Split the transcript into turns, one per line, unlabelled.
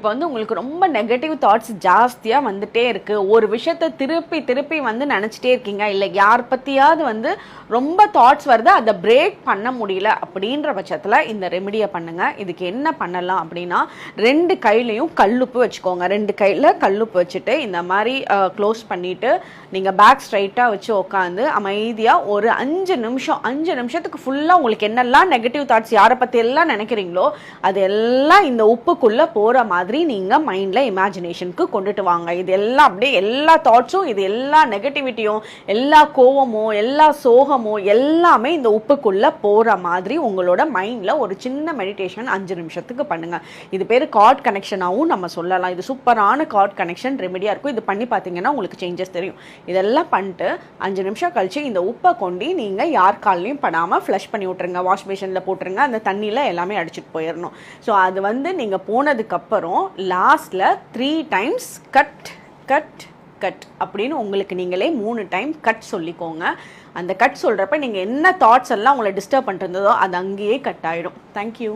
இப்போ வந்து உங்களுக்கு ரொம்ப நெகட்டிவ் தாட்ஸ் ஜாஸ்தியாக வந்துட்டே இருக்குது, ஒரு விஷயத்தை திருப்பி திருப்பி வந்து நினச்சிட்டே இருக்கீங்க, இல்லை யார் பற்றியாவது வந்து ரொம்ப தாட்ஸ் வருது, அதை பிரேக் பண்ண முடியல அப்படின்ற பட்சத்தில் இந்த ரெமிடியை பண்ணுங்கள். இதுக்கு என்ன பண்ணலாம் அப்படின்னா, 2 கையிலையும் கல்லுப்பு வச்சுக்கோங்க. 2 கையில் கல்லுப்பு வச்சுட்டு இந்த மாதிரி க்ளோஸ் பண்ணிவிட்டு நீங்கள் பேக் ஸ்ட்ரைட்டாக வச்சு உட்காந்து அமைதியாக ஒரு 5 நிமிஷத்துக்கு ஃபுல்லாக உங்களுக்கு என்னெல்லாம் நெகட்டிவ் தாட்ஸ் யாரை பற்றி எல்லாம் நினைக்கிறீங்களோ அது எல்லாம் இந்த உப்புக்குள்ளே போகிற மாதிரி நீங்கள் மைண்டில் இமேஜினேஷனுக்கு கொண்டுட்டு வாங்க. இது எல்லாம் அப்படியே எல்லா தாட்ஸும், இது எல்லா நெகட்டிவிட்டியும், எல்லா கோவமோ, எல்லா சோகமோ எல்லாமே இந்த உப்புக்குள்ளே போகிற மாதிரி உங்களோட மைண்டில் ஒரு சின்ன மெடிடேஷன் 5 நிமிஷத்துக்கு பண்ணுங்கள். இது பேர் கார்ட் கனெக்ஷனாகவும் நம்ம சொல்லலாம். இது சூப்பரான கார்ட் கனெக்ஷன் ரெமெடியாக இருக்கும். இது பண்ணி பார்த்தீங்கன்னா உங்களுக்கு சேஞ்சஸ் தெரியும். இதெல்லாம் பண்ணிட்டு 5 நிமிஷம் கழிச்சு இந்த உப்பை கொண்டு நீங்கள் யார் கால்லையும் படாமல் ஃப்ளஷ் பண்ணி விட்ருங்க. வாஷ் பேஷனில் போட்டுருங்க. அந்த தண்ணியில் எல்லாமே அடிச்சுட்டு போயிடணும். ஸோ அது வந்து நீங்கள் போனதுக்கப்புறம் லாஸ்ட்டில் 3 டைம்ஸ் கட் கட் கட் அப்படின்னு உங்களுக்கு நீங்களே 3 டைம் கட் சொல்லிக்கோங்க. அந்த கட் சொல்கிறப்ப நீங்கள் என்ன தாட்ஸ் எல்லாம் உங்களை டிஸ்டர்ப் பண்ணிட்டு இருந்ததோ அது அங்கேயே கட் ஆகிடும். தேங்க்யூ.